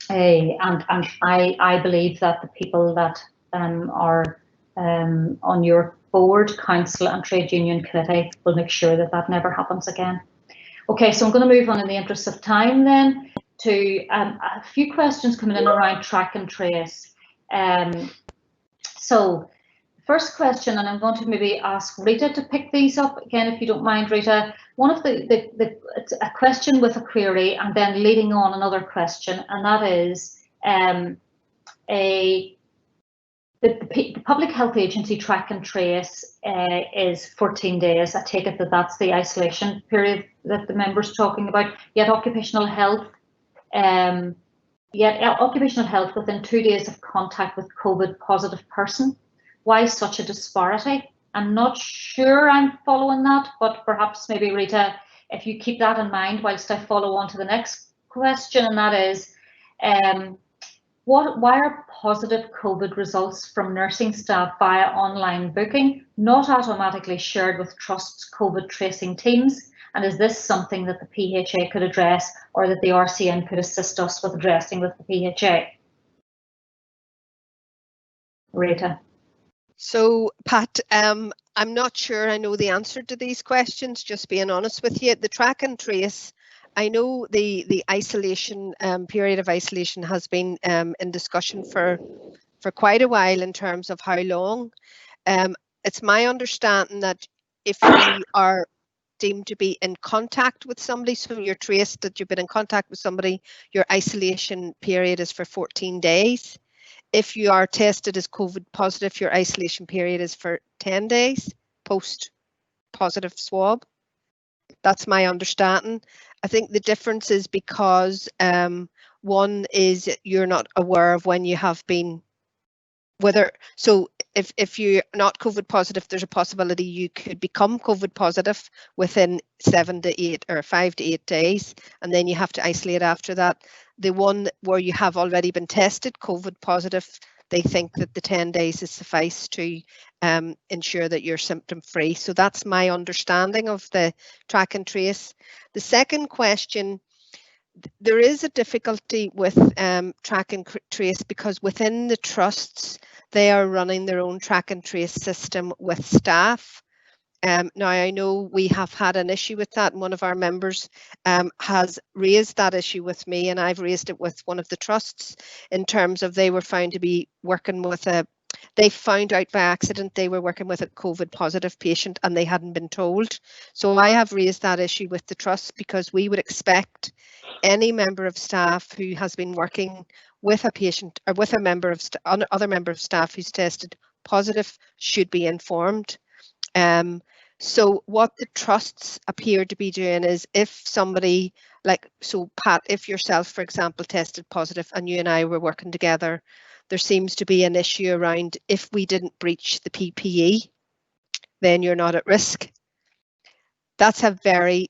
I believe that the people that are on your board, council and trade union committee will make sure that that never happens again. Okay, so I'm going to move on in the interest of time then. to a few questions coming in around track and trace. So first question, and I'm going to maybe ask Rita to pick these up again, if you don't mind, Rita. One of it's a question with a query and then leading on another question, and that is the Public Health Agency track and trace is 14 days. I take it that that's the isolation period that the member's talking about. Yet occupational health within 2 days of contact with COVID positive person. Why such a disparity? I'm not sure I'm following that, but perhaps maybe Rita, if you keep that in mind whilst I follow on to the next question, and that is, why are positive COVID results from nursing staff via online booking not automatically shared with Trust's COVID tracing teams? And is this something that the PHA could address, or that the RCN could assist us with addressing with the PHA? Rita. So, Pat, I'm not sure I know the answer to these questions, just being honest with you. The track and trace, I know the isolation, period of isolation has been in discussion for quite a while in terms of how long. It's my understanding that if you are deemed to be in contact with somebody, so you're traced that you've been in contact with somebody, your isolation period is for 14 days. If you are tested as COVID positive, your isolation period is for 10 days post positive swab. That's my understanding. I think the difference is because one is you're not aware of when you have been, so if you're not COVID positive, there's a possibility you could become COVID positive within 7 to 8 or 5 to 8 days, and then you have to isolate after that. The one where you have already been tested COVID positive, they think that the 10 days is suffice to ensure that you're symptom free. So that's my understanding of the track and trace. The second question, there is a difficulty with track and trace because within the trusts, they are running their own track and trace system with staff. Now, I know we have had an issue with that, and one of our members has raised that issue with me, and I've raised it with one of the trusts in terms of they were found to be working with they found out by accident they were working with a COVID positive patient and they hadn't been told. So I have raised that issue with the trust because we would expect any member of staff who has been working with a patient or with a member of other member of staff who's tested positive should be informed. So what the trusts appear to be doing is if somebody so Pat, if yourself, for example, tested positive and you and I were working together, there seems to be an issue around if we didn't breach the PPE, then you're not at risk. That's a very,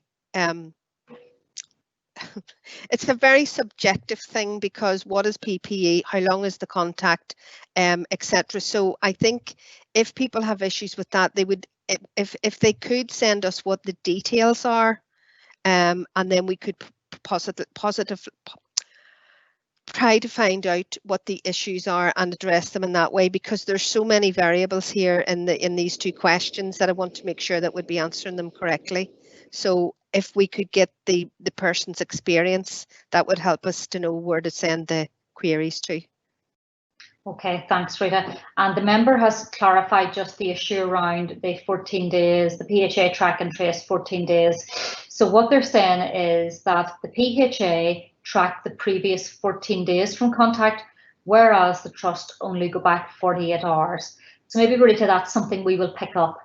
it's a very subjective thing because what is PPE, how long is the contact, etc. So I think if people have issues with that, they would, if they could send us what the details are, and then we could try to find out what the issues are and address them in that way, because there's so many variables here in these two questions that I want to make sure that we'd be answering them correctly. So if we could get the person's experience, that would help us to know where to send the queries to. Okay, thanks, Rita. And the member has clarified just the issue around the 14 days, the PHA track and trace 14 days. So what they're saying is that the PHA tracked the previous 14 days from contact, whereas the trust only go back 48 hours. So maybe, Rita, that's something we will pick up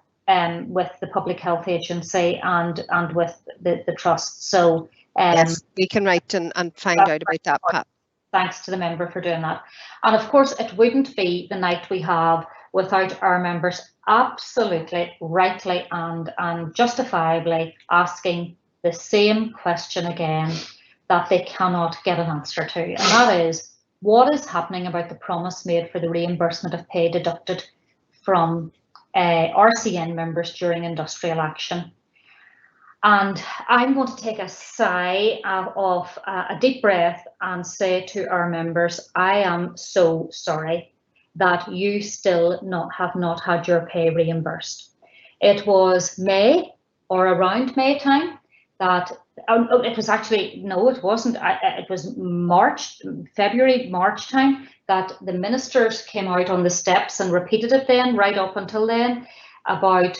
with the Public Health Agency and with the trust. So yes, we can write and find out about that, Pat. Thanks to the member for doing that. And of course, it wouldn't be the night we have without our members absolutely rightly and justifiably asking the same question again that they cannot get an answer to. And that is, what is happening about the promise made for the reimbursement of pay deducted from RCN members during industrial action? And I'm going to take a sigh of a deep breath and say to our members, I am so sorry that you still have not had your pay reimbursed. It was May or around May time that it was actually, no, it wasn't. It was February, March time that the ministers came out on the steps and repeated it then, right up until then, about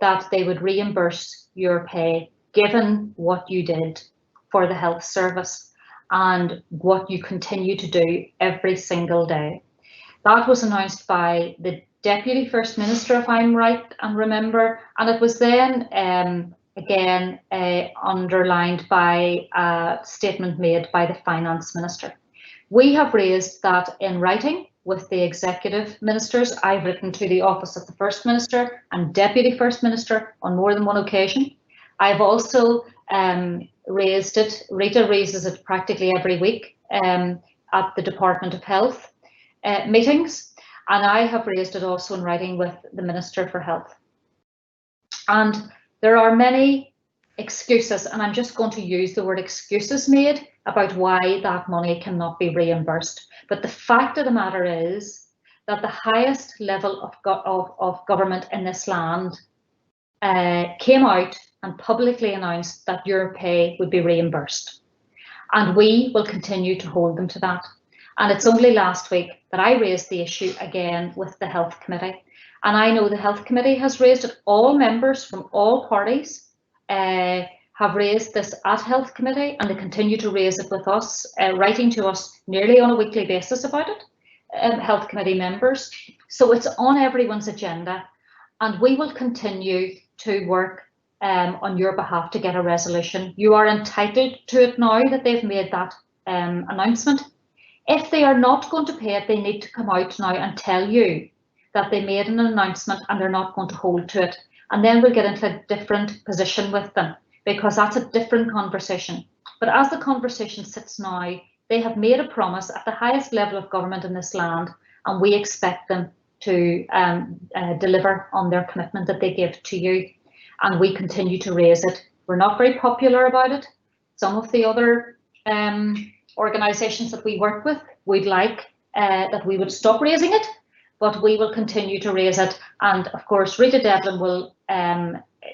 that they would reimburse your pay given what you did for the health service and what you continue to do every single day. That was announced by the Deputy First Minister, if I'm right and remember, and it was then again underlined by a statement made by the Finance Minister. We have raised that in writing with the executive ministers. I've written to the Office of the First Minister and Deputy First Minister on more than one occasion. I've also raised it, Rita raises it practically every week at the Department of Health meetings, and I have raised it also in writing with the Minister for Health. And there are many excuses, and I'm just going to use the word excuses made about why that money cannot be reimbursed. But the fact of the matter is that the highest level of government in this land came out and publicly announced that your pay would be reimbursed. And we will continue to hold them to that. And it's only last week that I raised the issue again with the Health Committee. And I know the Health Committee has raised it. All members from all parties have raised this at Health Committee, and they continue to raise it with us, writing to us nearly on a weekly basis about it, Health Committee members. So it's on everyone's agenda, and we will continue to work on your behalf to get a resolution. You are entitled to it now that they've made that announcement. If they are not going to pay it, they need to come out now and tell you that they made an announcement and they're not going to hold to it. And then we'll get into a different position with them, because that's a different conversation. But as the conversation sits now, they have made a promise at the highest level of government in this land, and we expect them to deliver on their commitment that they give to you. And we continue to raise it. We're not very popular about it. Some of the other organisations that we work with would like that we would stop raising it, but we will continue to raise it. And of course, Rita Devlin will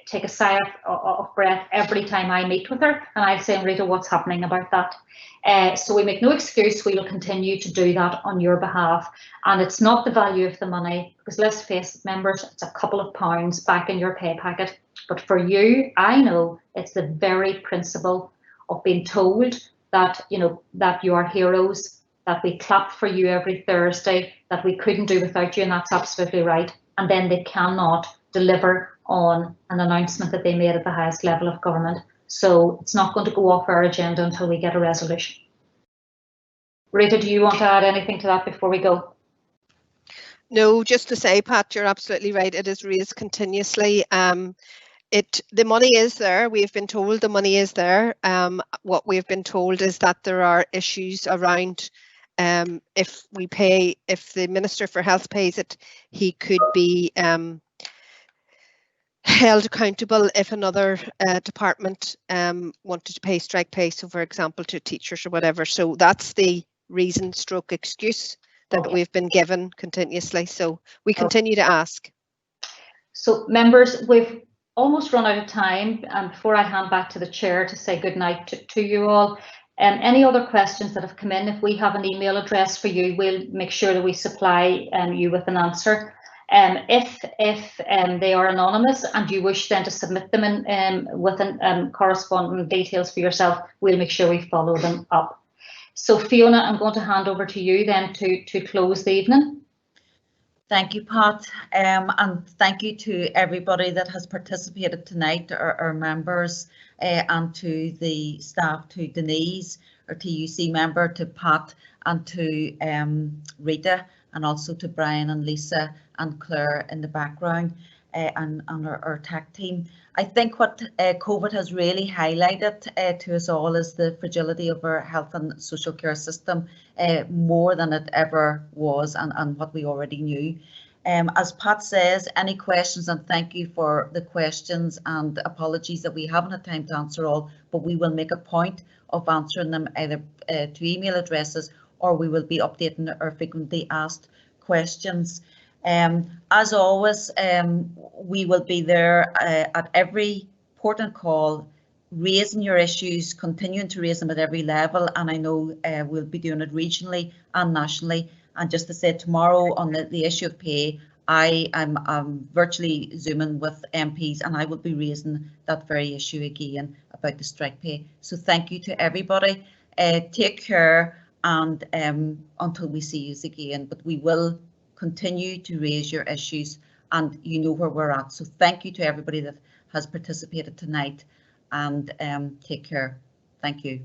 take a sigh of breath every time I meet with her, and I'll say, Rita, what's happening about that? So we make no excuse. We will continue to do that on your behalf. And it's not the value of the money, because let's face it, members, it's a couple of pounds back in your pay packet. But for you, I know it's the very principle of being told that, you know, that you are heroes, that we clap for you every Thursday, that we couldn't do without you, and that's absolutely right. And then they cannot deliver on an announcement that they made at the highest level of government. So it's not going to go off our agenda until we get a resolution. Rita, do you want to add anything to that before we go? No, just to say, Pat, you're absolutely right. It is raised continuously. The money is there. We've been told the money is there. What we've been told is that there are issues around if the Minister for Health pays it, he could be held accountable if another department wanted to pay strike pay, so for example to teachers or whatever. So that's the reason stroke excuse that we've been given continuously. So we continue to ask. So members, we've almost run out of time, and before I hand back to the chair to say good night to you all, any other questions that have come in, if we have an email address for you, we'll make sure that we supply you with an answer. If they are anonymous and you wish then to submit them in with corresponding details for yourself, we'll make sure we follow them up. So Fiona, I'm going to hand over to you then to close the evening. Thank you, Pat, and thank you to everybody that has participated tonight, our members, and to the staff, to Denise, our TUC member, to Pat, and to Rita, and also to Brian and Lisa and Claire in the background, and our tech team. I think what COVID has really highlighted to us all is the fragility of our health and social care system, more than it ever was, and what we already knew. As Pat says, any questions, and thank you for the questions, and apologies that we haven't had time to answer all, but we will make a point of answering them either to email addresses, or we will be updating our frequently asked questions. As always, we will be there at every port and call raising your issues, continuing to raise them at every level, and I know we'll be doing it regionally and nationally. And just to say, tomorrow on the issue of pay, I am virtually Zooming with MPs, and I will be raising that very issue again about the strike pay. So thank you to everybody. Take care, and until we see you again, but we will continue to raise your issues, and you know where we're at. So thank you to everybody that has participated tonight, and take care. Thank you.